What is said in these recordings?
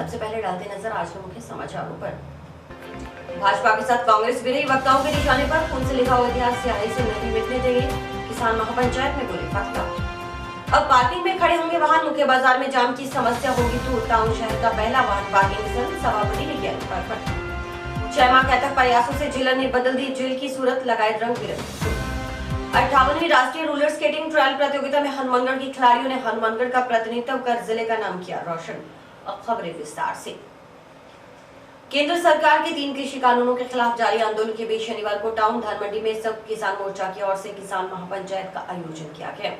सबसे पहले डालते नजर आज के मुख्य समाचारों पर। भाजपा के साथ कांग्रेस विरोधी वक्ताओं के निशाने पर खून से लिखा हुआ इतिहास स्याही से नहीं मिटने देंगे, किसान महापंचायत में बोले वक्ता। अब पार्किंग में खड़े होंगे वाहन, मुख्य बाजार में जाम की समस्या होगी दूर, टाउन शहर का पहला वाहन पार्किंग स्थल सभापति ने किया लोकार्पण। 6 माह तक प्रयासों से जिला ने बदल दी जेल की सूरत, लगाए रंग बिरंगे। 58वीं राष्ट्रीय रोलर स्केटिंग ट्रायल प्रतियोगिता में हनुमानगढ़ के खिलाड़ियों ने हनुमानगढ़ का प्रतिनिधित्व कर जिले का नाम किया रोशन। अब खबरें विस्तार से। केंद्र सरकार के 3 कृषि कानूनों के खिलाफ जारी आंदोलन के बीच शनिवार को टाउन धानमंडी में सब किसान मोर्चा की ओर से किसान महापंचायत का आयोजन किया गया।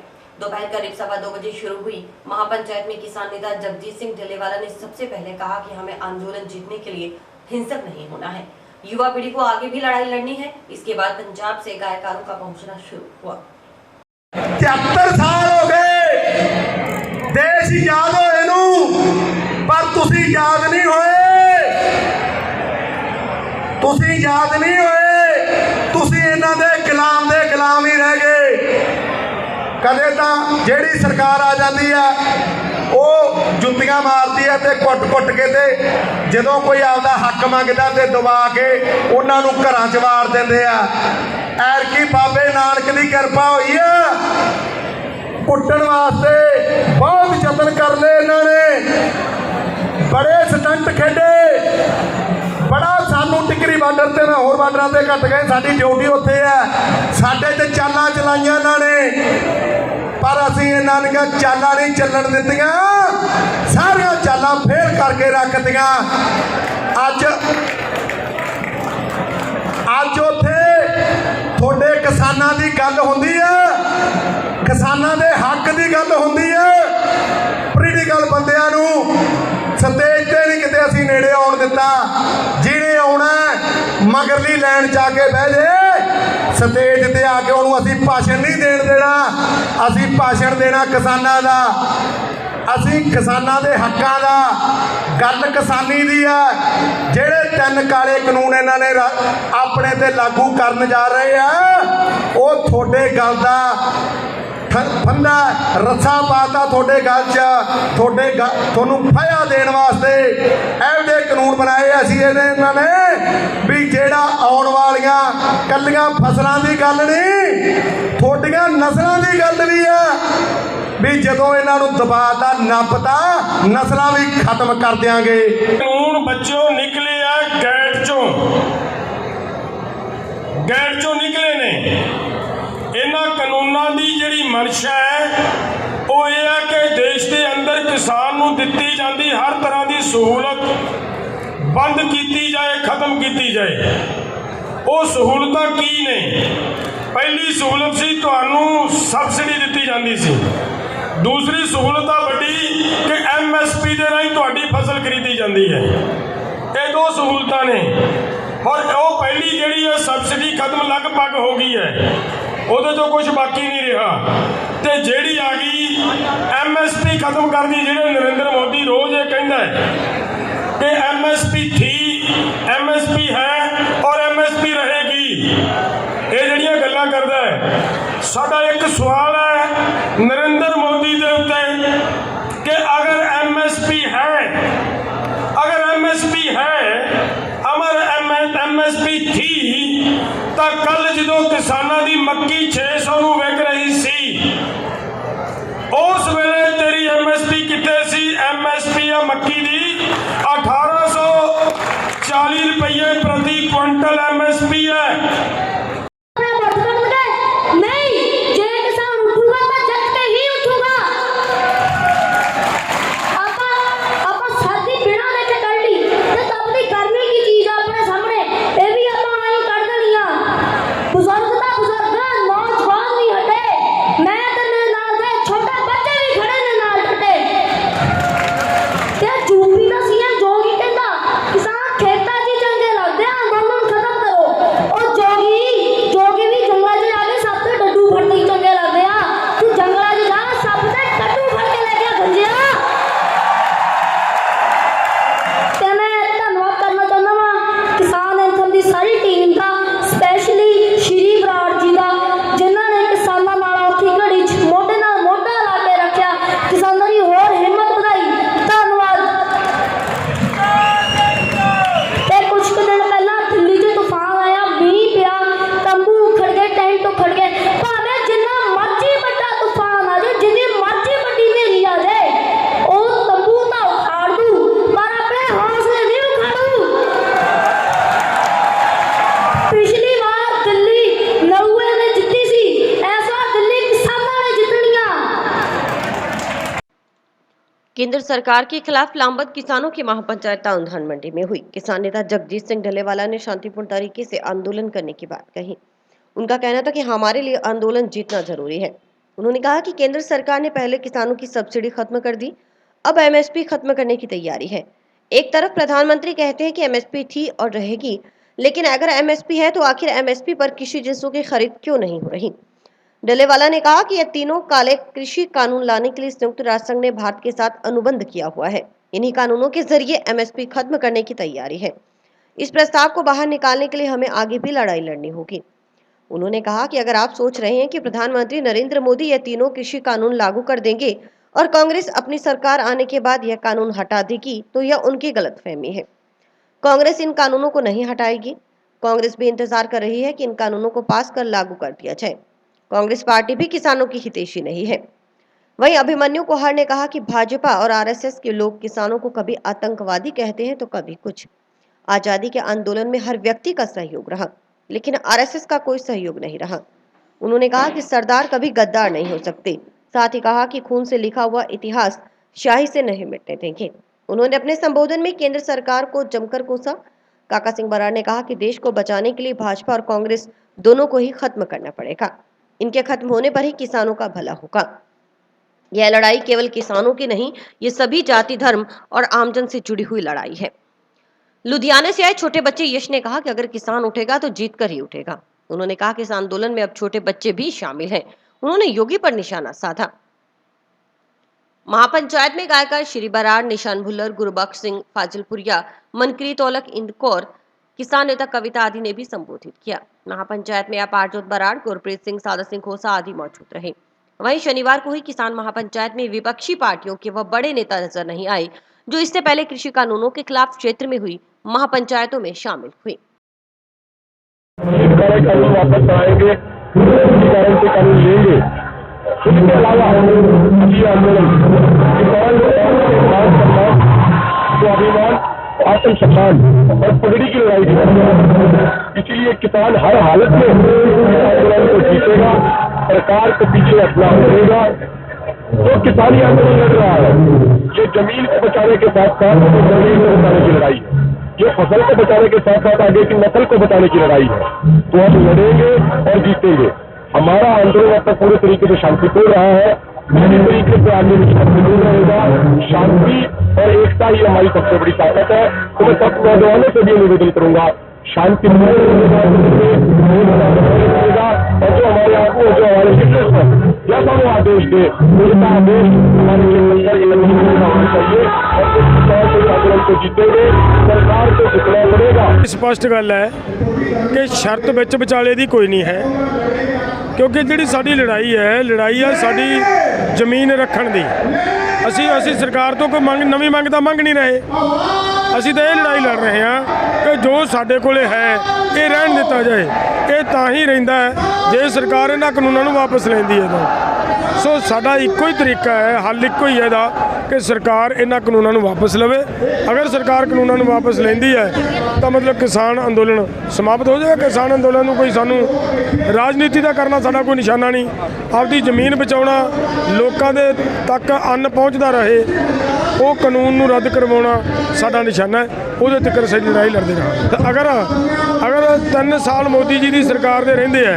दोपहर करीब 2:15 बजे शुरू हुई महापंचायत में किसान नेता जगजीत सिंह ढिल्लेवाला ने सबसे पहले कहा कि हमें आंदोलन जीतने के लिए हिंसक नहीं होना है, युवा पीढ़ी को आगे भी लड़ाई लड़नी है। इसके बाद पंजाब से गायकारों का पहुंचना शुरू हुआ। 73 साल हो गए देश याद होए नू, पर तुसी याद नहीं होए, तुसी याद नहीं होए, तुसी इन्हां दे गुलाम ही रह गए। कदे तां जेड़ी सरकार आ जाती है वो जुत्तियां मारती है ते कुट के ते जदों कोई आपदा हक मंगदा ते दबा के उन्हां नूं घरां च वार दिंदे आ। ऐरकी बाबे नानक दी किरपा होई है, कुट्टण वास्ते बहुत यतन कर ले इन्हां ने, बड़े स्टंट खेडे, बड़ा सानू टिकरी बार्डर ते होर बार्डरां ते घट गए, साडी ड्यूटी उत्थे है, साडे ते चालां चलाइयां इन्हां ने, पर असीं इन्हां दीयां चालां नहीं चलण दित्तियां, सारियां चालां फेल करके रख दियां। अज उत्थे थोड़े किसानां दी गल हुंदी है, किसानां दे हक दी गल हुंदी है, पोलीटिकल बंदियां नूं स्टेज ते नहीं किते असीं नेड़े आउण दित्ता। जिहने आउणा मगरली लैन जाके बह जे, स्टेज ते आके उहनूं असीं भाषण नहीं देण देना, असीं भाषण देना किसानां दा, असीं किसानां दे हक्कां दा। गल किसानी दी है। जिहड़े 3 काले कानून इन्हां ने अपने ते लागू करन जा रहे हैं वो थोड़े गल दा फंदा रस्सा पाता थोड़े गल च, थोनू फया देण वास्ते एहो जे कानून बनाए असीं इन्हां ने भी जेड़ा आउण वालियां कल्लियां फसलां दी गल नहीं, थोड़ियां नस्लां दी गल भी है भी जदों इन्हां नूं दबाता नपता नस्लां भी खत्म कर देंगे। कानून बच्चों निकले आ गैट चों निकले ने। इन्हां कानूनां दी जिहड़ी मंशा है वो ये है कि देश के अंदर किसान नूं दित्ती जांदी हर तरह की सहूलत बंद की जाए, खत्म की जाए। वो सहूलतां की ने? पहली सहूलत सी तुहानूं सबसिडी दित्ती जांदी सी, दूसरी सहूलत वड्डी कि MSP दे राहीं तुहाडी फसल खरीदी जाती है। ये 2 सहूलतां ने और वो पहली जिहड़ी है सबसिडी खत्म लगभग हो गई है, उहदे तो कुछ बाकी नहीं रहा। तो जिहड़ी आ गई MSP खत्म कर दी, जिहड़े नरेंद्र मोदी रोज़ ये कहंदा है कि MSP थी, MSP है और MSP रहेगी, ये जिहड़ियां गल्लां करदा है। साडा एक सवाल है नरेंद्र मोदी दे उत्ते कि अगर MSP है, अगर MSP है, अमर MSP थी तो कल जो किसानों की मक्की 600 नूं विक रही सी, उस वेले तेरी MSP कितने सी? MSP है मक्की दी 1840 रुपये प्रति क्विंटल MSP है। किसान खेतां 'ਚ चंगे लगदे, अंदोलन खत्म करो। और जोगी केंद्र सरकार के खिलाफ लामबंद किसानों की महापंचायत टाउन धान मंडी में हुई। किसान नेता जगजीत सिंह ढलेवाला ने शांतिपूर्ण तरीके से आंदोलन करने की बात कही। उनका कहना था कि हमारे लिए आंदोलन जीतना जरूरी है। उन्होंने कहा कि केंद्र सरकार ने पहले किसानों की सब्सिडी खत्म कर दी, अब एमएसपी खत्म करने की तैयारी है। एक तरफ प्रधानमंत्री कहते हैं कि एमएसपी थी और रहेगी, लेकिन अगर एमएसपी है तो आखिर एमएसपी पर कृषि जिन्सों की खरीद क्यों नहीं हो रही। डलेवाला ने कहा कि ये तीनों काले कृषि कानून लाने के लिए संयुक्त राष्ट्र संघ ने भारत के साथ अनुबंध किया हुआ है। इन्हीं कानूनों के जरिए एमएसपी खत्म करने की तैयारी है। इस प्रस्ताव को बाहर निकालने के लिए हमें आगे भी लड़ाई लड़नी होगी। उन्होंने कहा कि अगर आप सोच रहे हैं कि प्रधानमंत्री नरेंद्र मोदी ये तीनों कृषि कानून लागू कर देंगे और कांग्रेस अपनी सरकार आने के बाद यह कानून हटा देगी, तो यह उनकी गलतफहमी है। कांग्रेस इन कानूनों को नहीं हटाएगी। कांग्रेस भी इंतजार कर रही है कि इन कानूनों को पास कर लागू कर दिया जाए। कांग्रेस पार्टी भी किसानों की हितैषी नहीं है। वहीं अभिमन्यु कोहर ने कहा कि भाजपा और आरएसएस के लोग किसानों को कभी आतंकवादी कहते हैं तो कभी कुछ। आजादी के आंदोलन में हर व्यक्ति का सहयोग रहा, लेकिन आरएसएस का कोई सहयोग नहीं रहा। उन्होंने कहा कि सरदार कभी गद्दार नहीं हो सकते। साथ ही कहा कि खून से लिखा हुआ इतिहास शाही से नहीं मिटने देंगे। उन्होंने अपने संबोधन में केंद्र सरकार को जमकर कोसा। काका सिंह बराड़ ने कहा कि देश को बचाने के लिए भाजपा और कांग्रेस दोनों को ही खत्म करना पड़ेगा। इनके खत्म होने पर ही किसानों का भला होगा। यह लड़ाई केवल किसानों की नहीं, ये सभी जाति, धर्म और आमजन से जुड़ी हुई लड़ाई है। लुधियाना से आए छोटे बच्चे यश ने कहा कि अगर किसान उठेगा तो जीत कर ही उठेगा। उन्होंने कहा कि इस आंदोलन में अब छोटे बच्चे भी शामिल हैं। उन्होंने योगी पर निशाना साधा। महापंचायत में गायकार श्री बराड़, निशान भुल्लर, गुरबख्श सिंह, फाजिलपुरिया, मनकीरत औलख, इंदकौर, किसान नेता कविता आदि ने भी संबोधित किया। महापंचायत में अपारजोत बराड़, गुरप्रीत सिंह, सादा सिंह खोसा आदि मौजूद रहे। वहीं शनिवार को हुई किसान महापंचायत में विपक्षी पार्टियों के वह बड़े नेता नजर नहीं आए जो इससे पहले कृषि कानूनों के खिलाफ क्षेत्र में हुई महापंचायतों में शामिल हुए। कानून वापस आएंगे, कानून लेंगे। इसके अलावा अभी आंदोलन स्वाभिमान, आत्मसम्मान और पगड़ी की लड़ाई थी। इसीलिए किसान हर हालत में आंदोलन को जीतेगा, सरकार को पीछे हटना पड़ेगा। जो किसानी आंदोलन लड़ रहा है, ये जमीन को बचाने के साथ साथ जमीन को बचाने की लड़ाई है। ये फसल को बचाने के साथ साथ आगे की नस्ल को बचाने की लड़ाई है। तो हम लड़ेंगे और जीतेंगे। हमारा आंदोलन अब तक पूरे तरीके से शांतिपूर्ण रहा है। इसी तरीके से आगे भी शांतिपूर्ण रहेगा। शांति और एकता ही हमारी सबसे बड़ी ताकत है। तो मैं सब नौजवानों से भी निवेदन करूंगा, शांतिपूर्ण रहेगा और जो हमारे आपको, जो हमारे लीडर्स हैं, जैसा वो आदेश दे, उसका आदेश हमारे होना चाहिए और इस आंदोलन को जीतेंगे। सरकार को जितना पड़ेगा। स्पष्ट गल है कि शर्त विच विचाले दी कोई नहीं है, क्योंकि जिहड़ी साडी लड़ाई है साडी जमीन रखण दी। ਅਸੀਂ ਸਰਕਾਰ ਤੋਂ ਕੋਈ ਨਵੀਂ ਮੰਗ ਤਾਂ ਮੰਗ ਨਹੀਂ ਰਹੇ। ਅਸੀਂ ਤਾਂ ਇਹ ਲੜਾਈ ਲੜ ਰਹੇ ਹਾਂ ਕਿ ਜੋ ਸਾਡੇ ਕੋਲੇ ਹੈ ਇਹ ਰਹਿਣ ਦਿੱਤਾ ਜਾਏ। ਇਹ ਤਾਂ ਹੀ ਰਹਿੰਦਾ ਹੈ ਜੇ ਸਰਕਾਰ ਇਹਨਾਂ ਕਾਨੂੰਨਾਂ ਨੂੰ ਵਾਪਸ ਲੈਂਦੀ ਹੈ ਤਾਂ। ਸੋ ਸਾਡਾ ਇੱਕੋ ਹੀ ਤਰੀਕਾ ਹੈ, ਹੱਲ ਇੱਕੋ ਹੀ ਹੈ ਇਹਦਾ ਕਿ ਸਰਕਾਰ ਇਹਨਾਂ ਕਾਨੂੰਨਾਂ ਨੂੰ ਵਾਪਸ ਲਵੇ। ਅਗਰ ਸਰਕਾਰ ਕਾਨੂੰਨਾਂ ਨੂੰ ਵਾਪਸ ਲੈਂਦੀ ਹੈ ਤਾਂ ਮਤਲਬ ਕਿਸਾਨ ਅੰਦੋਲਨ ਸਮਾਪਤ ਹੋ ਜਾਏਗਾ। ਕਿਸਾਨ ਅੰਦੋਲਨ ਨੂੰ ਕੋਈ ਸਾਨੂੰ ਰਾਜਨੀਤੀ ਦਾ ਕਰਨਾ ਸਾਡਾ ਕੋਈ ਨਿਸ਼ਾਨਾ ਨਹੀਂ। ਆਪਦੀ ਜ਼ਮੀਨ ਬਚਾਉਣਾ, ਲੋਕਾਂ ਦੇ ਤੱਕ ਅੰਨ ਪਹੁੰਚਦਾ ਰਹੇ, ਉਹ ਕਾਨੂੰਨ ਨੂੰ ਰੱਦ ਕਰਵਾਉਣਾ ਸਾਡਾ ਨਿਸ਼ਾਨਾ ਹੈ। ਉਹਦੇ ਤੱਕ ਅਸੀਂ ਲੜਾਈ ਲੜਦੇ ਰਹਾਂਗੇ। ਅਗਰ 3 ਸਾਲ ਮੋਦੀ ਜੀ ਦੀ ਸਰਕਾਰ ਦੇ ਰਹਿੰਦੇ ਆ,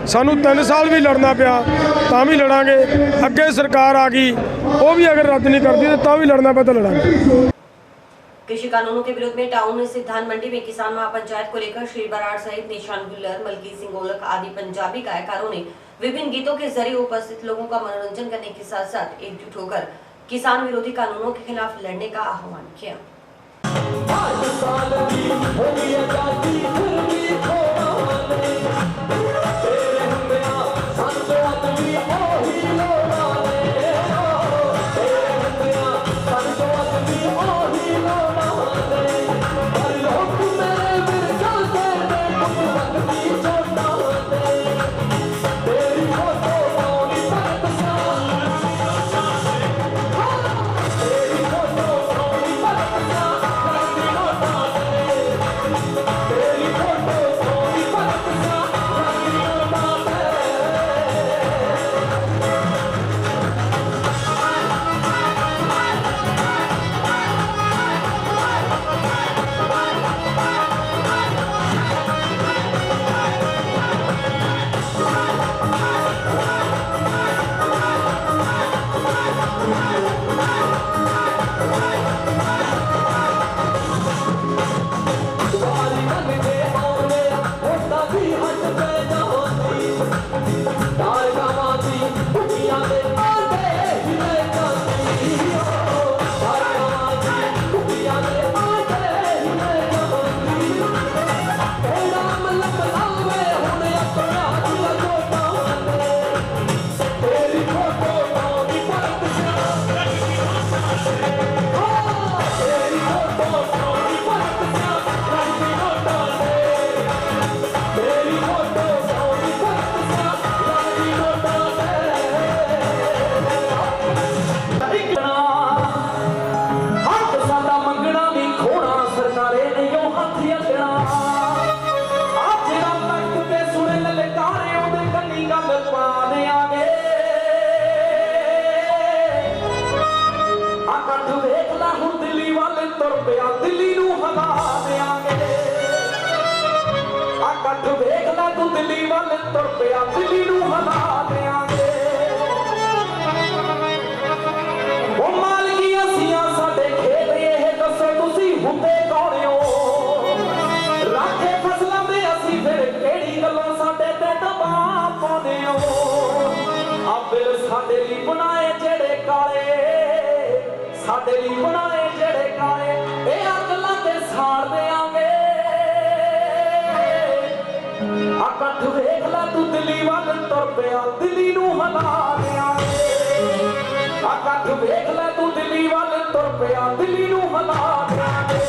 ਸਾਨੂੰ 3 साल भी लड़ना पिया तो भी लड़ांगे। अगे सरकार आ गई, वो भी अगर रद्द नहीं करती तो भी लड़ना पिया तो लड़ांगे। कृषि कानूनों के विरोध में टाउन स्थित धान मंडी में किसान महापंचायत को लेकर श्री बराड़ सहित निशान भुल्लर, मनकीरत सिंह औलख आदि पंजाबी गायकारों ने विभिन्न गीतों के जरिए उपस्थित लोगों का मनोरंजन करने के साथ साथ एकजुट होकर किसान विरोधी कानूनों के खिलाफ लड़ने का आह्वान किया। दिल्ली नूं हिला देंगे। ओ मालकी असियां साडे खेत इह दसो तुसीं हुंदे कौन हो? राखे फसलां दे असीं फिर किहड़ी गल्लों साडे ते दबाਅ पाउंदे हो? आ बिल साडे लई बनाए जेड़े काले, साडे लई बनाए जेड़े काले, इह अगलां ते साड़ देंगे। आ कठ वेख ला तू दिल्ली वल तुर पिया, दिल्ली नूं हिला देंगे। आ कठ वेख ला तू दिल्ली वल तुर पिया, दिल्ली नूं हिला देंगे।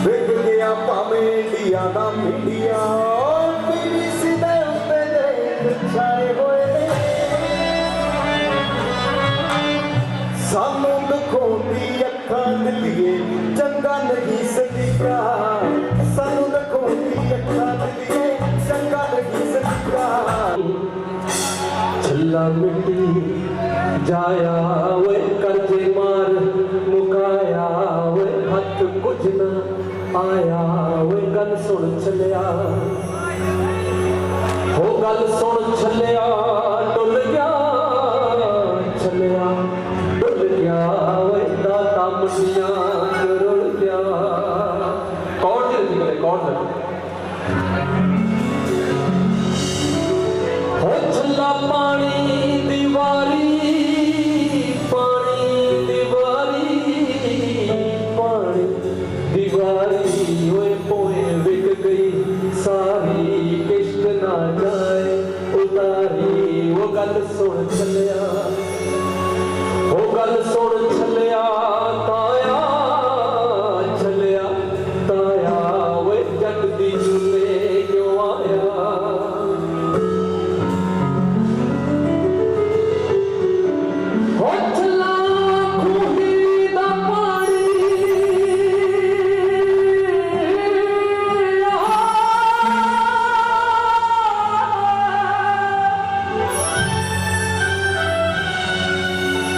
विक गया भावें इंडिया दा मीडिया, BBC दे उत्ते देख छाए होए सानू दिखाउंदी अखां दिलिए चंगा नहीं सदीका, सानू दिखाउंदी अखां दिलिए चंगा नहीं सदीका। छल्ला मिट्टी जाया वे कर्जे मार मुकाया वे हथ कुछ ना आया वे गल सुन छलिया, हो गल सुन छलिया डुल गया छलिया डुल गया वे दाता मुंडियां रुल गया। कौन जल्दी बोले कौन जल्दी हो छल्ला पानी दीवारी पानी दीवारी पानी दीवारी ओए पोए विक गई सारी किश्त ना जाए उतारी। वो गल सुन छलिया, वो गल सुन छलिया ताया छलिया ताया वे जग दी झूले क्यों आया। हो छल्ला खूही दा पानी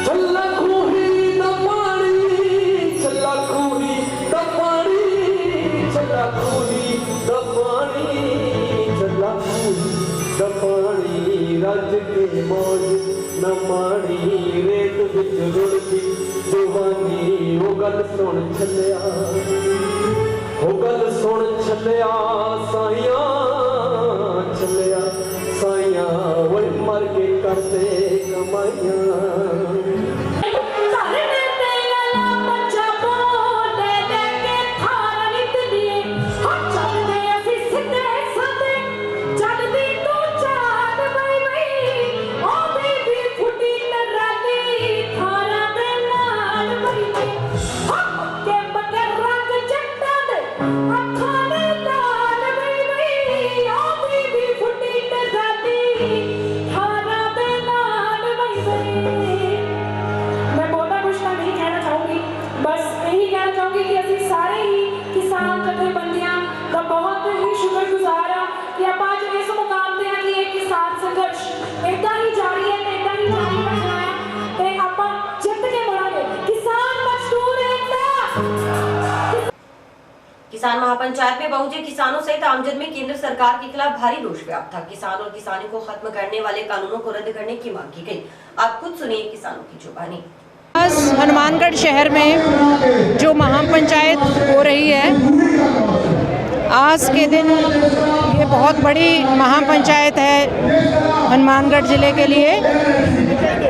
छल्ला खूही दा पानी छल्ला खूही दा पानी छल्ला खूही दा पानी छल्ला खूही दा पानी रज के मौज न माणी रेत विच रुड़दी जवानी। वो गल सुन छलिया, वो गल सुन छलिया साइयां छलिया साइयां वो मर के करते कमाइयां। किसान महापंचायत में पहुंचे किसानों सहित आमजन में केंद्र सरकार के खिलाफ भारी रोष व्याप्त था। किसान और किसानी को खत्म करने वाले कानूनों को रद्द करने की मांग की गई। आप खुद सुनिए किसानों की जुबानी। आज हनुमानगढ़ शहर में जो महापंचायत हो रही है, आज के दिन ये बहुत बड़ी महापंचायत है हनुमानगढ़ ज़िले के लिए,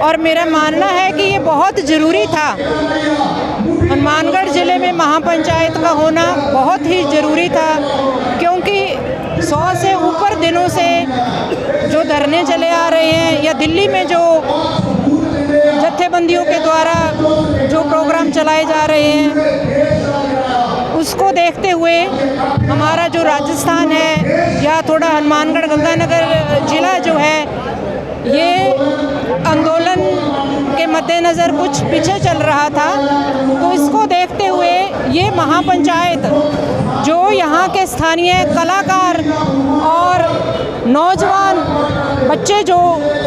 और मेरा मानना है कि ये बहुत ज़रूरी था। हनुमानगढ़ ज़िले में महापंचायत का होना बहुत ही ज़रूरी था, क्योंकि 100 से ऊपर दिनों से जो धरने चले आ रहे हैं या दिल्ली में जो जत्थेबंदियों के द्वारा जो प्रोग्राम चलाए जा रहे हैं, उसको देखते हुए हमारा जो राजस्थान है या थोड़ा हनुमानगढ़ गंगानगर ज़िला जो है, ये आंदोलन के मद्देनज़र कुछ पीछे चल रहा था। तो इसको देखते हुए ये महापंचायत जो यहाँ के स्थानीय कलाकार और नौजवान बच्चे जो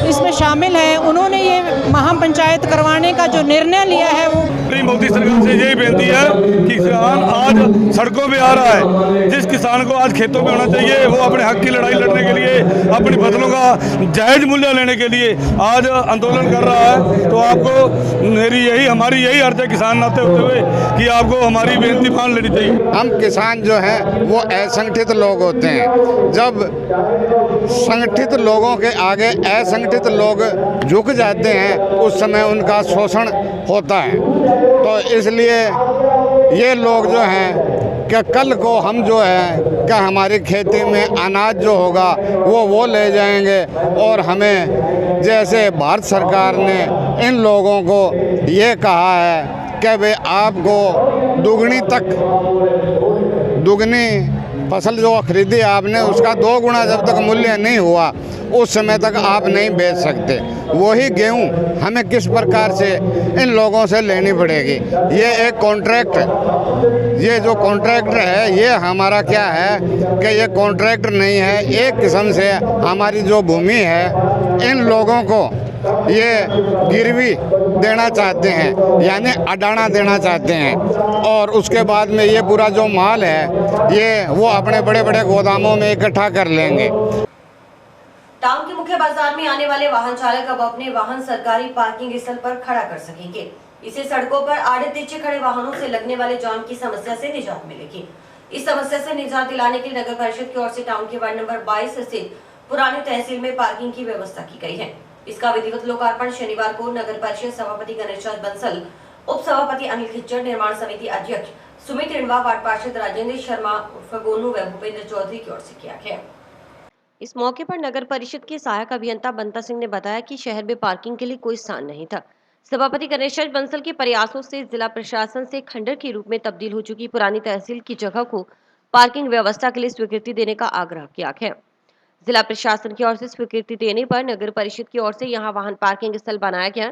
इसमें शामिल हैं उन्होंने ये महापंचायत करवाने का जो निर्णय लिया है वो मोदी सरकार से यही बेनती है कि किसान आज सड़कों पे आ रहा है। जिस किसान को आज खेतों में होना चाहिए वो अपने हक की लड़ाई लड़ने के लिए, अपनी फसलों का जायज मूल्य लेने के लिए आज आंदोलन कर रहा है। तो आपको हमारी यही अर्ज है किसान नाते होते हुए कि आपको हमारी बेनती मान लेनी चाहिए। हम किसान जो हैं वो असंगठित लोग होते हैं। जब संगठित लोगों के आगे असंगठित लोग झुक जाते हैं उस समय उनका शोषण होता है। तो इसलिए ये लोग जो हैं कि कल को हम जो है कि हमारी खेती में अनाज जो होगा वो ले जाएंगे और हमें जैसे भारत सरकार ने इन लोगों को ये कहा है कि भाई आपको दुगनी फसल जो खरीदी आपने उसका 2 गुना जब तक मूल्य नहीं हुआ उस समय तक आप नहीं बेच सकते। वही गेहूं हमें किस प्रकार से इन लोगों से लेनी पड़ेगी। ये एक कॉन्ट्रैक्ट, ये जो कॉन्ट्रैक्ट है ये हमारा क्या है कि ये कॉन्ट्रैक्ट नहीं है, एक किस्म से हमारी जो भूमि है इन लोगों को ये गिरवी देना चाहते हैं, यानी अडाना देना चाहते हैं और उसके बाद में ये पूरा जो माल है ये वो अपने बड़े बड़े गोदामों में इकट्ठा कर लेंगे। टाउन के मुख्य बाजार में आने वाले वाहन चालक अब अपने वाहन सरकारी पार्किंग स्थल पर खड़ा कर सकेंगे। इससे सड़कों पर आड़े तिरछे खड़े वाहनों से लगने वाले जाम की समस्या से निजात मिलेगी। इस समस्या से निजात दिलाने के लिए नगर परिषद की ओर से टाउन के वार्ड नंबर 22 स्थित पुरानी तहसील में पार्किंग की व्यवस्था की गई है। इसका विधिवत लोकार्पण शनिवार को नगर परिषद सभापति गणेश बंसल, उप सभापति अनिल खिच्चर, निर्माण समिति अध्यक्ष सुमित रिंडवा, वार्ड पार्षद राजेंद्र शर्मा उर्फ गोनू व भूपेंद्र चौधरी की ओर से किया गया। इस मौके पर नगर परिषद के सहायक अभियंता बंता सिंह ने बताया कि शहर में पार्किंग के लिए कोई स्थान नहीं था। सभापति गणेश बंसल के प्रयासों से जिला प्रशासन से खंडर के रूप में तब्दील हो चुकी पुरानी तहसील की जगह को पार्किंग व्यवस्था के लिए स्वीकृति देने का आग्रह किया गया। जिला प्रशासन की ओर से स्वीकृति देने पर नगर परिषद की ओर से यहां वाहन पार्किंग स्थल बनाया गया।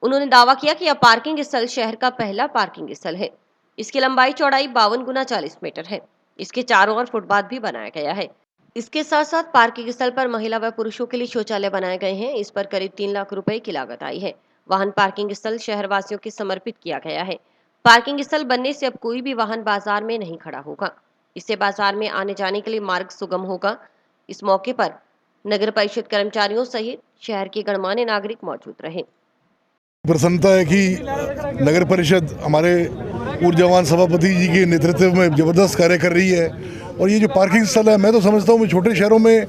उन्होंने दावा किया कि यह पार्किंग स्थल शहर का पहला पार्किंग स्थल है। इसकी लंबाई चौड़ाई 52 × 40 मीटर है। इसके चारों ओर फुटपाथ भी बनाया गया है। इसके साथ साथ पार्किंग स्थल पर महिला व पुरुषों के लिए शौचालय बनाए गए हैं। इस पर करीब 3 लाख रुपए की लागत आई है। वाहन पार्किंग स्थल शहरवासियों के समर्पित किया गया है। पार्किंग स्थल बनने से अब कोई भी वाहन बाजार में नहीं खड़ा होगा। इससे बाजार में आने जाने के लिए मार्ग सुगम होगा। इस मौके पर नगर परिषद कर्मचारियों सहित शहर के गणमान्य नागरिक मौजूद रहे। प्रसन्नता है कि नगर परिषद हमारे ऊर्जावान सभापति जी के नेतृत्व में जबरदस्त कार्य कर रही है। और ये जो पार्किंग स्थल है मैं तो समझता हूँ छोटे शहरों में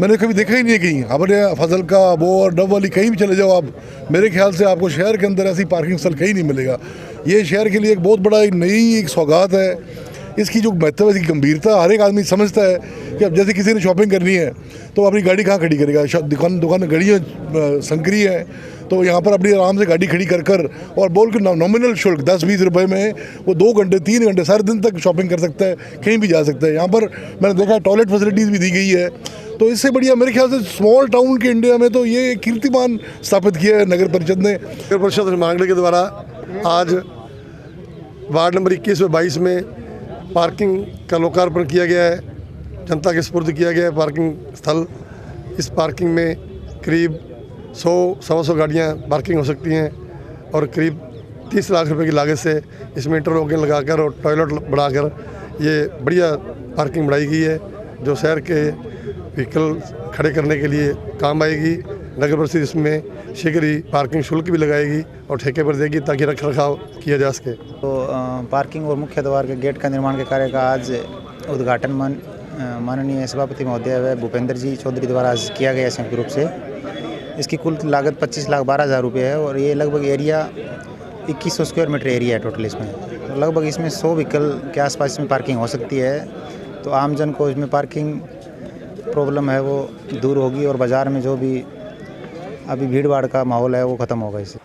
मैंने कभी देखा ही नहीं है कहीं। अपने फजल का बोर डब वाली कहीं भी चले जाओ आप, मेरे ख्याल से आपको शहर के अंदर ऐसी पार्किंग स्थल कहीं नहीं मिलेगा। ये शहर के लिए एक बहुत बड़ा एक सौगात है। इसकी जो महत्व है, इसकी गंभीरता हर एक आदमी समझता है कि अब जैसे किसी ने शॉपिंग करनी है तो अपनी गाड़ी कहाँ खड़ी करेगा। दुकान में गाड़ियाँ संकरी है तो यहाँ पर अपनी आराम से गाड़ी खड़ी कर और बोल के नॉमिनल शुल्क 10-20 रुपए में वो 2 घंटे 3 घंटे सारे दिन तक शॉपिंग कर सकता है, कहीं भी जा सकता है। यहाँ पर मैंने देखा है टॉयलेट फैसिलिटीज़ भी दी गई है। तो इससे बढ़िया मेरे ख्याल से स्मॉल टाउन के इंडिया में तो ये कीर्तिमान स्थापित किया है नगर परिषद ने। नगर परिषद निर्माण के द्वारा आज वार्ड नंबर 21 व 22 में पार्किंग का लोकार्पण किया गया है, जनता के सुपुर्द किया गया है पार्किंग स्थल। इस पार्किंग में करीब 100-125 गाड़ियाँ पार्किंग हो सकती हैं और करीब 30 लाख रुपए की लागत से इसमें इंटरलॉकिंग लगाकर और टॉयलेट बढ़ाकर ये बढ़िया पार्किंग बढ़ाई गई है जो शहर के व्हीकल खड़े करने के लिए काम आएगी। नगर परिषद इसमें शीघ्र ही पार्किंग शुल्क भी लगाएगी और ठेके पर देगी ताकि रख रखाव किया जा सके। तो पार्किंग और मुख्य द्वार के गेट का निर्माण के कार्य का आज उद्घाटन माननीय सभापति महोदय व भूपेंद्र जी चौधरी द्वारा आज किया गया संयुक्त रूप से। इसकी कुल लागत 25,12,000 रुपये है और ये लगभग एरिया 2100 स्क्वायर मीटर एरिया है टोटल इसमें। तो लगभग इसमें 100 व्हीकल के आसपास इसमें पार्किंग हो सकती है। तो आमजन को इसमें पार्किंग प्रॉब्लम है वो दूर होगी और बाज़ार में जो भी अभी भीड़ भाड़ का माहौल है वो खत्म होगा इससे।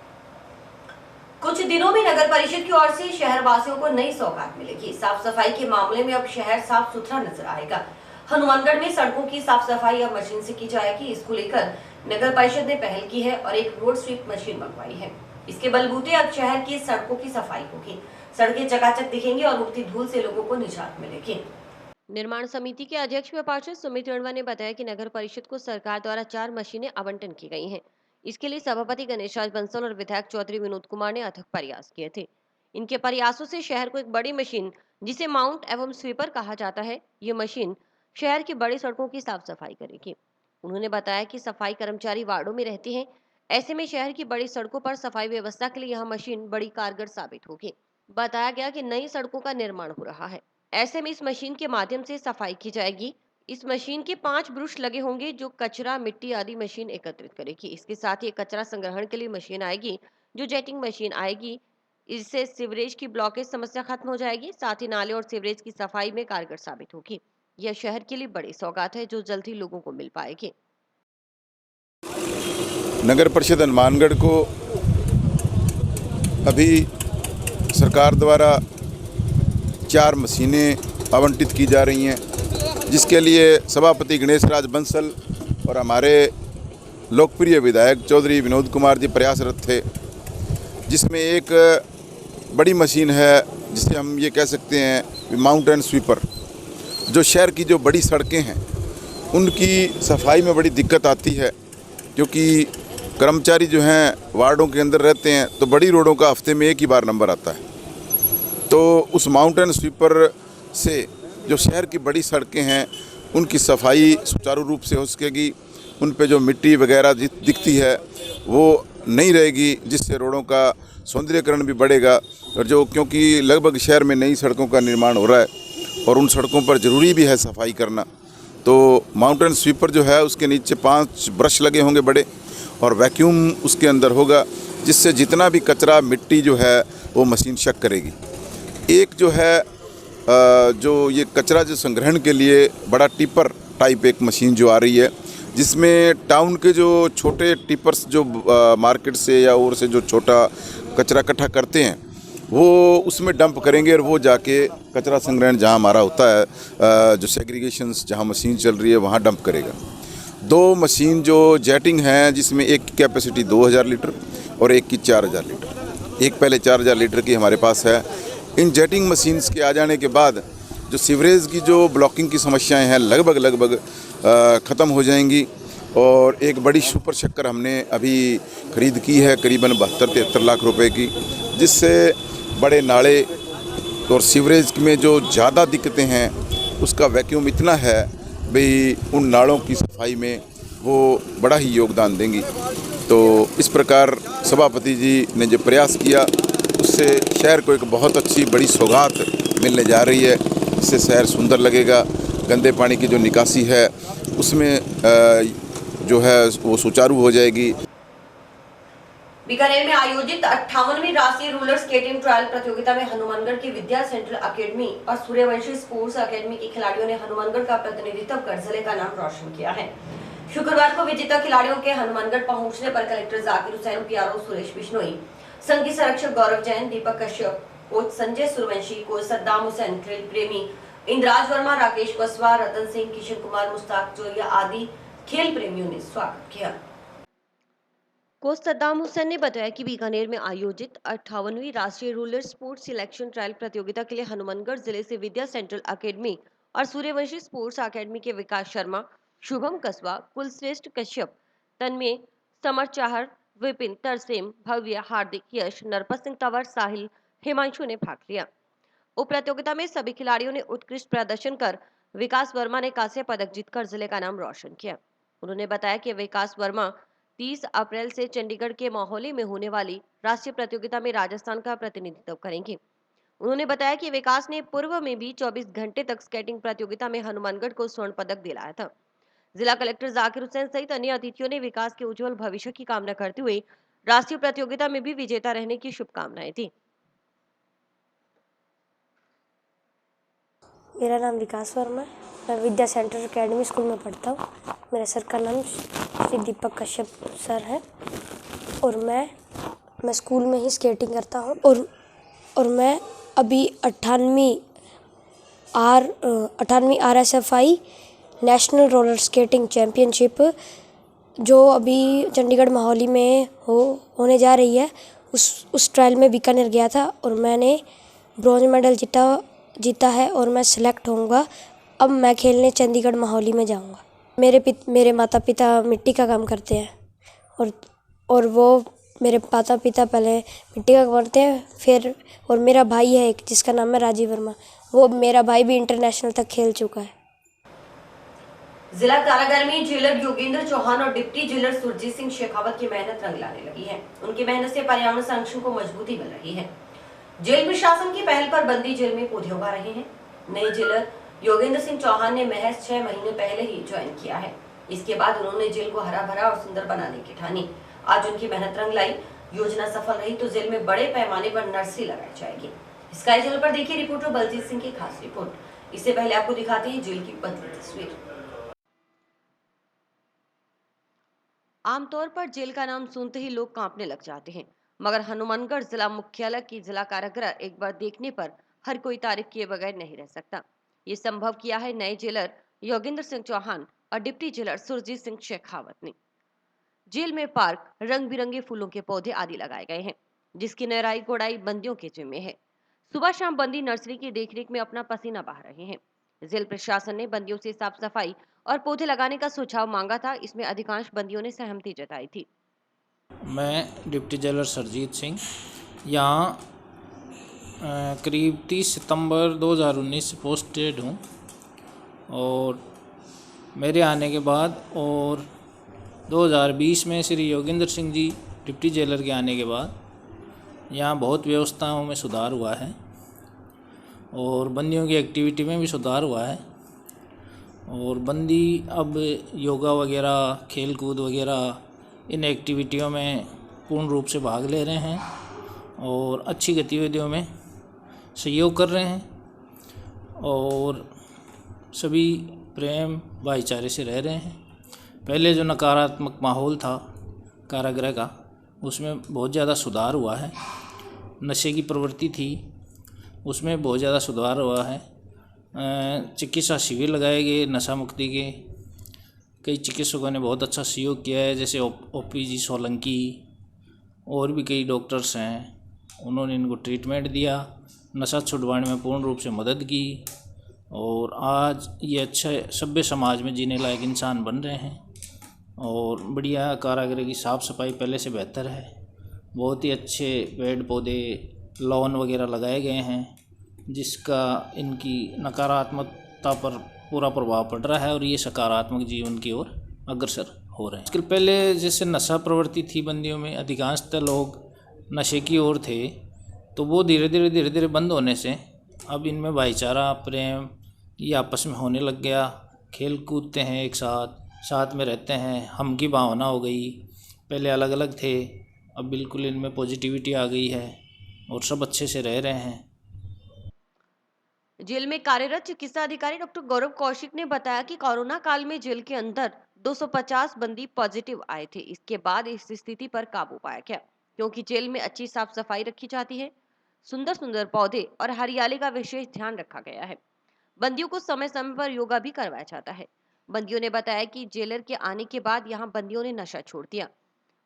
कुछ दिनों में नगर परिषद की ओर से शहर वासियों को नई सौगात मिलेगी। साफ सफाई के मामले में अब शहर साफ सुथरा नजर आएगा। हनुमानगढ़ में सड़कों की साफ सफाई अब मशीन से की जाएगी। इसको लेकर नगर परिषद ने पहल की है और एक रोड स्वीप मशीन मंगवाई है। इसके बलबूते अब शहर की सड़कों की सफाई होगी। सड़कें चकाचक दिखेंगी और उड़ती धूल से लोगों को निजात मिलेगी। निर्माण समिति के अध्यक्ष व पार्षद सुमित रणवा ने बताया कि नगर परिषद को सरकार द्वारा 4 मशीनें आवंटन की गई हैं। इसके लिए सभापति गणेश राज बंसल और विधायक चौधरी विनोद कुमार ने अथक प्रयास किए थे। इनके प्रयासों से शहर को एक बड़ी मशीन, जिसे माउंट एवं स्वीपर कहा जाता है, ये मशीन शहर की बड़ी सड़कों की साफ सफाई करेगी। उन्होंने बताया कि सफाई कर्मचारी वार्डों में रहते हैं, ऐसे में शहर की बड़ी सड़कों पर सफाई व्यवस्था के लिए यह मशीन बड़ी कारगर साबित होगी। बताया गया कि नई सड़कों का निर्माण हो रहा है, ऐसे में इस मशीन के माध्यम से सफाई की जाएगी। इस मशीन के 5 ब्रुश लगे होंगे जो कचरा, मिट्टी आदि मशीन एकत्रित करेगी। इसके साथ ही कचरा संग्रहण के लिए मशीन आएगी जो जेटिंग मशीन आएगी। इससे सीवरेज की ब्लॉकेज समस्या खत्म हो जाएगी, साथ ही नाले और सीवरेज की सफाई में कारगर साबित होगी। यह शहर के लिए बड़ी सौगात है जो जल्द ही लोगों को मिल पाएगी। नगर परिषद हनुमानगढ़ को अभी सरकार द्वारा 4 मशीनें आवंटित की जा रही हैं, जिसके लिए सभापति गणेश राज बंसल और हमारे लोकप्रिय विधायक चौधरी विनोद कुमार जी प्रयासरत थे। जिसमें एक बड़ी मशीन है जिसे हम ये कह सकते हैं माउंटेन स्वीपर, जो शहर की जो बड़ी सड़कें हैं उनकी सफाई में बड़ी दिक्कत आती है, क्योंकि कर्मचारी जो हैं वार्डों के अंदर रहते हैं, तो बड़ी रोडों का हफ्ते में एक ही बार नंबर आता है। तो उस माउंटेन स्वीपर से जो शहर की बड़ी सड़कें हैं उनकी सफाई सुचारू रूप से हो सकेगी, उन पे जो मिट्टी वगैरह दिखती है वो नहीं रहेगी, जिससे रोडों का सौंदर्यीकरण भी बढ़ेगा। और जो क्योंकि लगभग शहर में नई सड़कों का निर्माण हो रहा है और उन सड़कों पर ज़रूरी भी है सफाई करना, तो माउंटेन स्वीपर जो है उसके नीचे 5 ब्रश लगे होंगे बड़े, और वैक्यूम उसके अंदर होगा, जिससे जितना भी कचरा, मिट्टी जो है वो मशीन शक करेगी। एक जो है जो ये कचरा जो संग्रहण के लिए बड़ा टिपर टाइप एक मशीन जो आ रही है, जिसमें टाउन के जो छोटे टिपर्स जो मार्केट से या और से जो छोटा कचरा इकट्ठा करते हैं वो उसमें डंप करेंगे, और वो जाके कचरा संग्रहण जहां हमारा होता है, जो सेग्रीगेशंस जहां मशीन चल रही है वहां डंप करेगा। 2 मशीन जो जेटिंग हैं, जिसमें एक की कैपेसिटी 2000 लीटर और एक की 4000 लीटर। एक पहले 4000 लीटर की हमारे पास है। इन जेटिंग मशीन्स के आ जाने के बाद जो सीवरेज की जो ब्लॉकिंग की समस्याएं हैं लगभग ख़त्म हो जाएंगी। और एक बड़ी सुपर शक्कर हमने अभी ख़रीद की है करीबन 72-73 लाख रुपए की, जिससे बड़े नाले और सीवरेज में जो ज़्यादा दिक्कतें हैं उसका वैक्यूम इतना है भाई उन नालों की सफाई में वो बड़ा ही योगदान देंगी। तो इस प्रकार सभापति जी ने जो प्रयास किया उससे शहर को एक बहुत अच्छी बड़ी सौगात मिलने जा रही है। इससे शहर सुंदर लगेगा। गंदे पानी की जो निकासी है उसमें जो है वो सुचारू हो जाएगी। बीकानेर में आयोजित 58वीं राष्ट्रीय रूलर स्केटिंग ट्रायल प्रतियोगिता में हनुमानगढ़ की विद्या सेंट्रल अकेडमी और सूर्यवंशी स्पोर्ट्स अकेडमी के खिलाड़ियों ने हनुमानगढ़ का प्रतिनिधित्व कर जिले का नाम रोशन किया है। शुक्रवार को विजेता खिलाड़ियों के हनुमानगढ़ पहुंचने पर कलेक्टर जाकिर हुसैन, पीआरओ सुरेश बिश्नोई, संघ की संरक्षक गौरव जैन, दीपक कश्यप, कोच संजय सूर्यवंशी, कोच सद्दाम हुसैन, खेल प्रेमी इंद्राज वर्मा, राकेश बसवा, रतन सिंह, किशन कुमार, मुस्ताक जोरिया आदि खेल प्रेमियों ने स्वागत किया। कोच सद्दाम हुसैन ने बताया कि बीकानेर में आयोजित 58वीं राष्ट्रीय रूलर स्पोर्ट्स सिलेक्शन ट्रायल प्रतियोगिता के लिए हनुमानगढ़ जिले से विद्या सेंट्रल अकेडमी और सूर्यवंशी स्पोर्ट्स अकेडमी के विकास शर्मा, शुभम कसवा, कुलश्रेष्ठ कश्यप, तन्मय, समर चाहर, विपिन, तरसेम, भव्य, हार्दिक, यश, नरपत सिंह तंवर, साहिल, हिमांशु ने भाग लिया। उप प्रतियोगिता में सभी खिलाड़ियों ने उत्कृष्ट प्रदर्शन कर विकास वर्मा ने कांस्य पदक जीतकर जिले का नाम रोशन किया। उन्होंने बताया कि विकास वर्मा 30 अप्रैल से चंडीगढ़ के मोहाली में होने वाली राष्ट्रीय प्रतियोगिता में राजस्थान का प्रतिनिधित्व करेंगे। उन्होंने बताया कि विकास ने पूर्व में भी 24 घंटे तक स्केटिंग प्रतियोगिता में हनुमानगढ़ को स्वर्ण पदक दिलाया था। जिला कलेक्टर जाकिर हुसैन सहित अन्य अतिथियों ने विकास के उज्जवल भविष्य की कामना करते हुए राष्ट्रीय प्रतियोगिता में भी विजेता रहने की शुभकामनाएं दी। मेरा नाम विकास वर्मा है। मैं विद्या सेंटर अकेडमी स्कूल में पढ़ता हूँ। मेरे सर का नाम श्री दीपक कश्यप सर है और मैं स्कूल में ही स्केटिंग करता हूँ और मैं अभी 58वीं RSFI national roller skating championship जो अभी चंडीगढ़ मोहाली में होने जा रही है उस ट्रायल में बीकानेर गया था और मैंने ब्रॉन्ज मेडल जीता है और मैं सिलेक्ट होऊंगा अब मैं खेलने चंडीगढ़ माहौली में जाऊंगा। मेरे माता पिता मिट्टी का काम करते हैं और वो मेरे माता पिता पहले मिट्टी का काम करते हैं फिर, और मेरा भाई है एक जिसका नाम है राजीव वर्मा, वो मेरा भाई भी इंटरनेशनल तक खेल चुका है। जिला कारागार में जेलर योगेंद्र चौहान और डिप्टी जेलर सुरजीत सिंह शेखावत की मेहनत रंग लाने लगी है। उनकी मेहनत से पर्यावरण संरक्षण को मजबूती मिल रही है। जेल प्रशासन की पहल पर बंदी जेल में पौधे उगा रहे हैं। नए जेलर योगेंद्र सिंह चौहान ने महज 6 महीने पहले ही ज्वाइन किया है। इसके बाद उन्होंने जेल को हरा भरा और सुंदर बनाने की ठानी। आज उनकी मेहनत रंग लाई। योजना सफल रही तो जेल में बड़े पैमाने पर नर्सरी लगाई जाएगी। स्काई चैनल पर देखिए रिपोर्टर बलजीत सिंह की खास रिपोर्ट। इससे पहले आपको दिखाते हैं जेल की बदली तस्वीर। आमतौर पर जेल का नाम सुनते ही लोग कांपने लग जाते हैं, मगर हनुमानगढ़ जिला मुख्यालय की जिला कारागृह एक बार देखने पर हर कोई तारीफ किए बगैर नहीं रह सकता। ये संभव किया है नए जेलर योगेंद्र सिंह चौहान और डिप्टी जेलर सुरजीत सिंह शेखावत ने। जेल में पार्क, रंग बिरंगे फूलों के पौधे आदि लगाए गए हैं, जिसकी नहराई गोड़ाई बंदियों के जिम्मे है। सुबह शाम बंदी नर्सरी की देखरेख में अपना पसीना बहा रहे हैं। जेल प्रशासन ने बंदियों से साफ सफाई और पौधे लगाने का सुझाव मांगा था। इसमें अधिकांश बंदियों ने सहमति जताई थी। मैं डिप्टी जेलर सुरजीत सिंह यहाँ करीब 30 सितंबर 2019 से पोस्टेड हूँ, और मेरे आने के बाद और 2020 में श्री योगेंद्र सिंह जी डिप्टी जेलर के आने के बाद यहाँ बहुत व्यवस्थाओं में सुधार हुआ है और बंदियों की एक्टिविटी में भी सुधार हुआ है, और बंदी अब योगा वगैरह, खेल कूद वगैरह इन एक्टिविटियों में पूर्ण रूप से भाग ले रहे हैं और अच्छी गतिविधियों में सहयोग कर रहे हैं, और सभी प्रेम भाईचारे से रह रहे हैं। पहले जो नकारात्मक माहौल था कारागृह का, उसमें बहुत ज़्यादा सुधार हुआ है। नशे की प्रवृत्ति थी, उसमें बहुत ज़्यादा सुधार हुआ है। चिकित्सा शिविर लगाए गए नशा मुक्ति के, कई चिकित्सकों ने बहुत अच्छा सहयोग किया है, जैसे OPG सोलंकी और भी कई डॉक्टर्स हैं, उन्होंने इनको ट्रीटमेंट दिया, नशा छुड़वाने में पूर्ण रूप से मदद की, और आज ये अच्छे सभ्य समाज में जीने लायक इंसान बन रहे हैं। और बढ़िया कारागृह की साफ़ सफाई पहले से बेहतर है। बहुत ही अच्छे पेड़ पौधे, लॉन वगैरह लगाए गए हैं, जिसका इनकी नकारात्मकता पर पूरा प्रभाव पड़ रहा है और ये सकारात्मक जीवन की ओर अग्रसर हो रहे हैं। इसके पहले जैसे नशा प्रवृत्ति थी बंदियों में, अधिकांशतः लोग नशे की ओर थे, तो वो धीरे धीरे बंद होने से अब इनमें भाईचारा, प्रेम ये आपस में होने लग गया। खेल कूदते हैं एक साथ में रहते हैं, हम की भावना हो गई। पहले अलग अलग थे, अब बिल्कुल इनमें पॉजिटिविटी आ गई है और सब अच्छे से रह रहे हैं। जेल में कार्यरत चिकित्सा अधिकारी डॉक्टर गौरव कौशिक ने बताया कि कोरोना काल में जेल के अंदर 250 बंदी पॉजिटिव आए थे। इसके बाद इस स्थिति पर काबू पाया गया, क्योंकि जेल में अच्छी साफ सफाई रखी जाती है, सुंदर सुंदर पौधे और हरियाली का विशेष ध्यान रखा गया है। बंदियों को समय समय पर योगा भी करवाया जाता है। बंदियों ने बताया कि जेलर के आने के बाद यहाँ बंदियों ने नशा छोड़ दिया।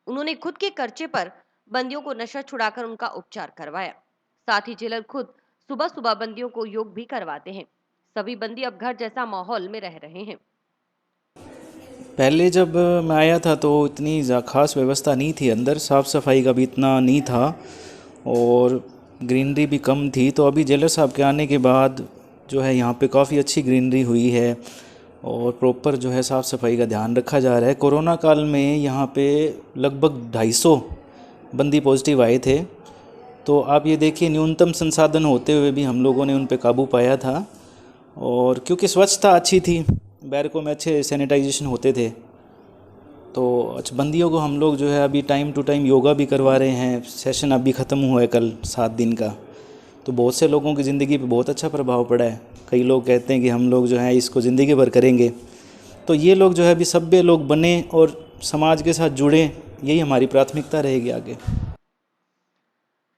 उन्होंने खुद के खर्चे पर बंदियों को नशा छुड़ाकर उनका उपचार करवाया। साथ ही जेलर खुद सुबह सुबह बंदियों को योग भी करवाते हैं। सभी बंदी अब घर जैसा माहौल में रह रहे हैं। पहले जब मैं आया था तो इतनी खास व्यवस्था नहीं थी, अंदर साफ़ सफाई का भी इतना नहीं था और ग्रीनरी भी कम थी। तो अभी जेलर साहब के आने के बाद जो है यहाँ पे काफ़ी अच्छी ग्रीनरी हुई है और प्रॉपर जो है साफ़ सफाई का ध्यान रखा जा रहा है। कोरोना काल में यहाँ पे लगभग 250 बंदी पॉजिटिव आए थे, तो आप ये देखिए न्यूनतम संसाधन होते हुए भी हम लोगों ने उन पे काबू पाया था। और क्योंकि स्वच्छता अच्छी थी, बैरकों में अच्छे सैनिटाइजेशन होते थे, तो बंदियों को हम लोग जो है अभी टाइम टू टाइम योगा भी करवा रहे हैं। सेशन अभी ख़त्म हुआ है कल 7 दिन का, तो बहुत से लोगों की ज़िंदगी पे बहुत अच्छा प्रभाव पड़ा है। कई लोग कहते हैं कि हम लोग जो है इसको ज़िंदगी भर करेंगे, तो ये लोग जो है अभी सभ्य लोग बने और समाज के साथ जुड़े, यही हमारी प्राथमिकता रहेगी आगे।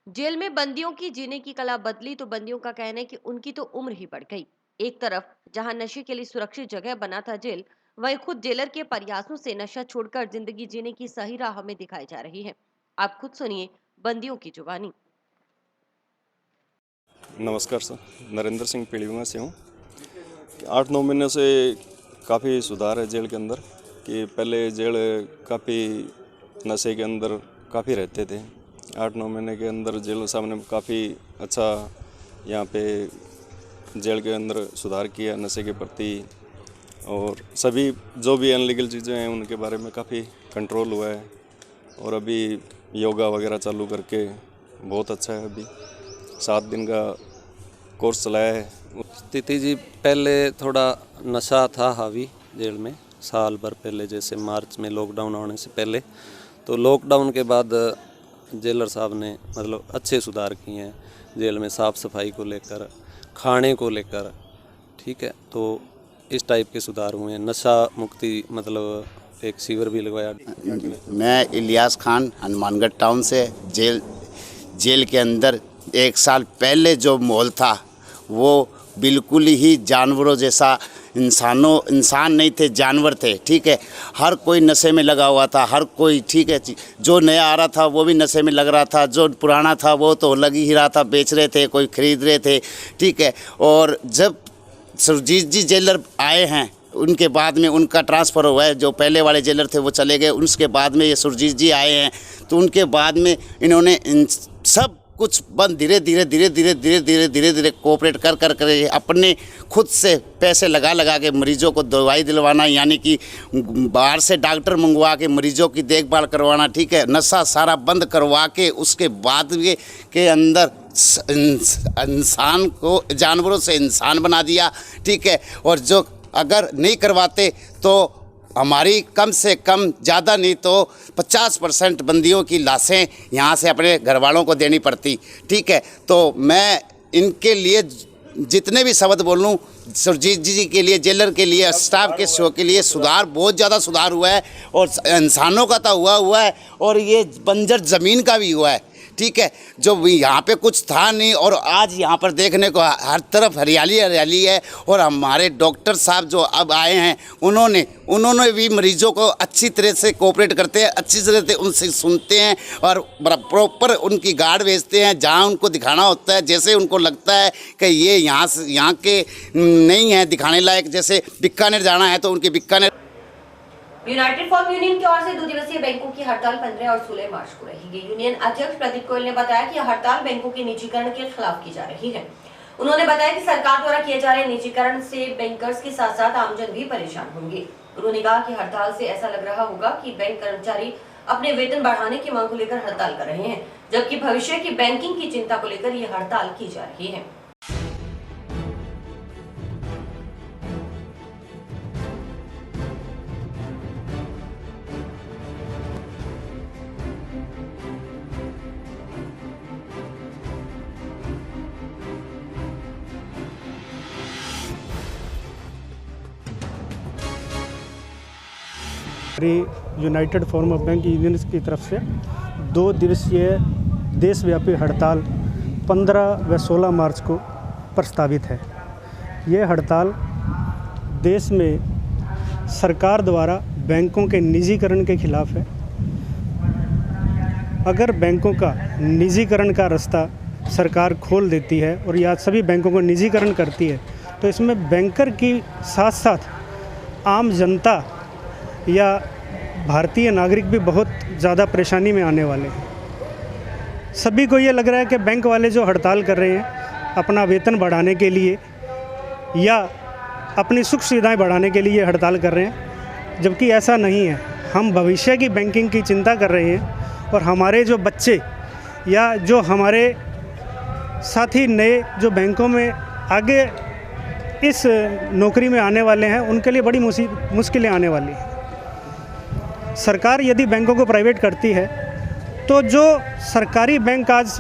जेल में बंदियों की जीने की कला बदली तो बंदियों का कहना है कि उनकी तो उम्र ही बढ़ गई। एक तरफ जहां नशे के लिए सुरक्षित जगह बना था जेल, वहीं खुद जेलर के प्रयासों से नशा छोड़कर जिंदगी जीने की सही राह हमें दिखाई जा रही है। आप खुद सुनिए बंदियों की जुबानी। नमस्कार सर, नरेंद्र सिंह पीलीभीमा से हूँ। 8-9 महीने से काफ़ी सुधार है जेल के अंदर, कि पहले जेल काफ़ी नशे के अंदर काफ़ी रहते थे। 8-9 महीने के अंदर जेल साहब ने काफ़ी अच्छा यहाँ पे जेल के अंदर सुधार किया नशे के प्रति, और सभी जो भी अनलीगल चीज़ें हैं उनके बारे में काफ़ी कंट्रोल हुआ है। और अभी योगा वगैरह चालू करके बहुत अच्छा है। अभी 7 दिन का कोर्स चलाया है। स्थिति जी, पहले थोड़ा नशा था हावी जेल में, साल भर पहले, जैसे मार्च में लॉकडाउन होने से पहले। तो लॉकडाउन के बाद जेलर साहब ने मतलब अच्छे सुधार किए हैं जेल में, साफ़ सफाई को लेकर, खाने को लेकर, ठीक है। तो इस टाइप के सुधार हुए हैं। नशा मुक्ति मतलब एक शिविर भी लगवाया। मैं इलियास खान हनुमानगढ़ टाउन से। जेल के अंदर 1 साल पहले जो माहौल था वो बिल्कुल ही जानवरों जैसा, इंसान नहीं थे, जानवर थे, ठीक है। हर कोई नशे में लगा हुआ था, हर कोई, ठीक है। जो नया आ रहा था वो भी नशे में लग रहा था, जो पुराना था वो तो लग ही रहा था, बेच रहे थे, कोई खरीद रहे थे, ठीक है। और जब सुरजीत जी जेलर आए हैं, उनके बाद में उनका ट्रांसफ़र हुआ है। जो पहले वाले जेलर थे वो चले गए, उसके बाद में ये सुरजीत जी आए हैं। तो उनके बाद में इन्होंने सब कुछ बंद धीरे धीरे कोऑपरेट कर अपने खुद से पैसे लगा के मरीजों को दवाई दिलवाना, यानी कि बाहर से डॉक्टर मंगवा के मरीजों की देखभाल करवाना, ठीक है। नशा सारा बंद करवा के उसके बाद के अंदर इंसान को जानवरों से इंसान बना दिया, ठीक है। और जो अगर नहीं करवाते तो हमारी कम से कम ज़्यादा नहीं तो 50% बंदियों की लाशें यहाँ से अपने घर वालों को देनी पड़ती, ठीक है। तो मैं इनके लिए जितने भी शब्द बोलूँ, सुरजीत जी के लिए, जेलर के लिए, स्टाफ के शो के लिए सुधार, बहुत ज़्यादा सुधार हुआ है। और इंसानों का तो हुआ है, और ये बंजर ज़मीन का भी हुआ है, ठीक है। जो यहाँ पे कुछ था नहीं, और आज यहाँ पर देखने को हर तरफ हरियाली है। और हमारे डॉक्टर साहब जो अब आए हैं, उन्होंने भी मरीजों को अच्छी तरह से कोऑपरेट करते हैं, अच्छी तरह से उनसे सुनते हैं, और प्रॉपर उनकी गार्ड भेजते हैं जहाँ उनको दिखाना होता है। जैसे उनको लगता है कि ये यहाँ के नहीं है दिखाने लायक, जैसे बीकानेर जाना है तो उनके बीकानेर। यूनाइटेड फॉर्म यूनियन की ओर से 2 दिवसीय बैंकों की हड़ताल 15 और 16 मार्च को रहेगी। यूनियन अध्यक्ष प्रदीप गोयल ने बताया कि यह हड़ताल बैंकों के निजीकरण के खिलाफ की जा रही है। उन्होंने बताया कि सरकार द्वारा किए जा रहे निजीकरण से बैंकर्स के साथ साथ आमजन भी परेशान होंगे। उन्होंने कहा कि हड़ताल से ऐसा लग रहा होगा कि बैंक कर्मचारी अपने वेतन बढ़ाने की मांग को लेकर हड़ताल कर रहे हैं, जबकि भविष्य की बैंकिंग की चिंता को लेकर यह हड़ताल की जा रही है। United forum of bank unions की तरफ से 2 दिवसीय देशव्यापी हड़ताल 15 व 16 मार्च को प्रस्तावित है। ये हड़ताल देश में सरकार द्वारा बैंकों के निजीकरण के खिलाफ है। अगर बैंकों का निजीकरण का रास्ता सरकार खोल देती है और या सभी बैंकों को निजीकरण करती है, तो इसमें बैंकर की साथ साथ आम जनता या भारतीय नागरिक भी बहुत ज़्यादा परेशानी में आने वाले हैं। सभी को ये लग रहा है कि बैंक वाले जो हड़ताल कर रहे हैं अपना वेतन बढ़ाने के लिए या अपनी सुख सुविधाएं बढ़ाने के लिए हड़ताल कर रहे हैं, जबकि ऐसा नहीं है। हम भविष्य की बैंकिंग की चिंता कर रहे हैं, और हमारे जो बच्चे या जो हमारे साथी नए जो बैंकों में आगे इस नौकरी में आने वाले हैं, उनके लिए बड़ी मुश्किलें आने वाली हैं। सरकार यदि बैंकों को प्राइवेट करती है तो जो सरकारी बैंक आज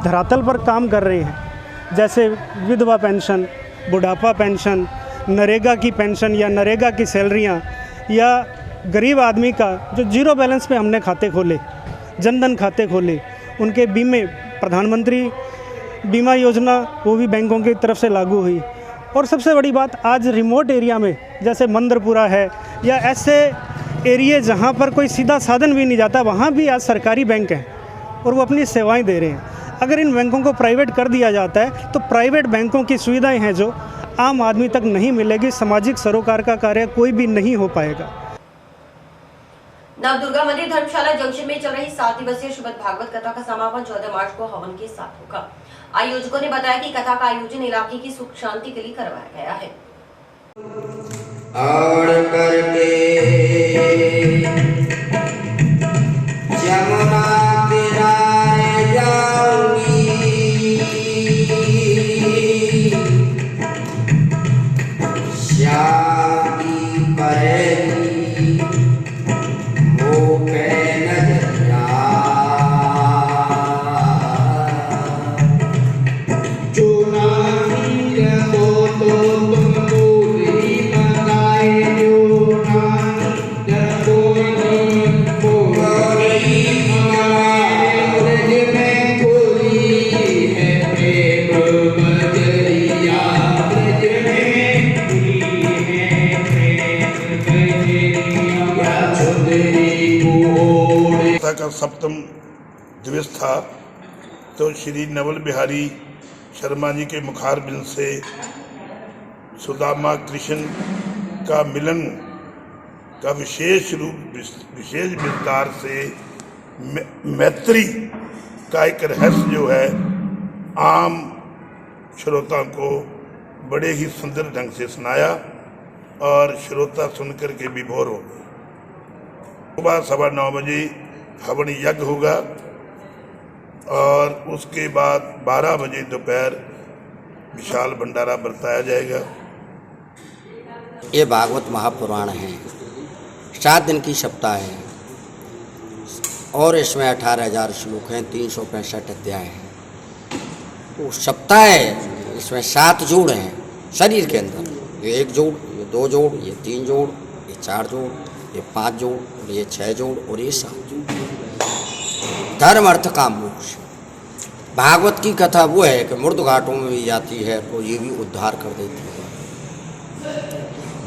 धरातल पर काम कर रहे हैं, जैसे विधवा पेंशन, बुढ़ापा पेंशन, नरेगा की पेंशन या नरेगा की सैलरियां, या गरीब आदमी का जो जीरो बैलेंस पे हमने खाते खोले, जनधन खाते खोले, उनके बीमे, प्रधानमंत्री बीमा योजना वो भी बैंकों की तरफ से लागू हुई। और सबसे बड़ी बात, आज रिमोट एरिया में जैसे मंदरपुरा है या ऐसे एरिए जहाँ पर कोई सीधा साधन भी नहीं जाता, वहाँ भी आज सरकारी बैंक हैं और वो अपनी सेवाएं दे रहे हैं। अगर इन बैंकों को प्राइवेट कर दिया जाता है तो प्राइवेट बैंकों की सुविधाएं हैं जो आम आदमी तक नहीं मिलेगी, सामाजिक सरोकार का कार्य कोई भी नहीं हो पाएगा। नवदुर्गा मंदिर धर्मशाला जंक्शन में चल रही 7 दिवसीय श्रीमद् भागवत कथा का समापन 14 मार्च को हवन के साथ होगा। आयोजकों ने बताया कि कथा का आयोजन इलाके की सुख शांति के लिए करवाया गया है। और करके जमुना किनारे जाऊंगी, शादी करेगी वो पे नजरिया, जो नहीं रखो तो तुम पूरी बनाए, जो नहीं रखो तो पूरी बनाए। ब्रज में खोली है प्रेम बजरिया, ब्रज में खोली है प्रेम बजरिया, चुंदरी को कथा का सप्तम दिवस था, तो श्री नवल बिहारी शर्मा जी के मुखार बिंद से सुदामा कृष्ण का मिलन का विशेष विस्तार से मैत्री का एक रहस्य जो है आम श्रोता को बड़े ही सुंदर ढंग से सुनाया और श्रोता सुनकर के विभोर हो गए। सुबह 9:15 बजे हवन यज्ञ होगा और उसके बाद 12 बजे दोपहर विशाल भंडारा बरताया जाएगा। ये भागवत महापुराण है, 7 दिन की सप्ताह है और इसमें 18,000 श्लोक हैं, 365 अध्याय हैं। तो सप्ताह है, इसमें 7 जोड़ हैं शरीर के अंदर, ये 1 जोड़, ये 2 जोड़, ये 3 जोड़, ये 4 जोड़, ये 5 जोड़ और ये 6 जोड़ और ये 7 जोड़। धर्म अर्थ काम मोक्ष। भागवत की कथा वो है कि मृद घाटों में भी जाती है तो ये भी उद्धार कर देती है।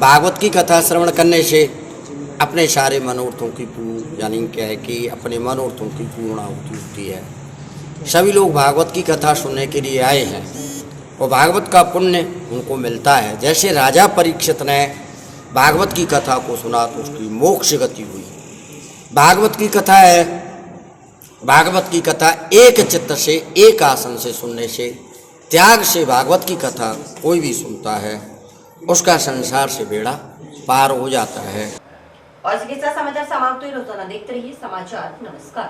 भागवत की कथा श्रवण करने से अपने सारे मनोरथों की यानी क्या है कि अपने मनोरथों की पूर्णाहुति होती है। सभी लोग भागवत की कथा सुनने के लिए आए हैं और भागवत का पुण्य उनको मिलता है। जैसे राजा परीक्षित ने भागवत की कथा को सुना तो उसकी मोक्ष गति हुई। भागवत की कथा है, भागवत की कथा एक चित्त से एक आसन से सुनने से, त्याग से भागवत की कथा कोई भी सुनता है उसका संसार से बेड़ा पार हो जाता है। और इसके साथ समाचार समाप्त हुए। रोजाना देखते रहिए समाचार। नमस्कार।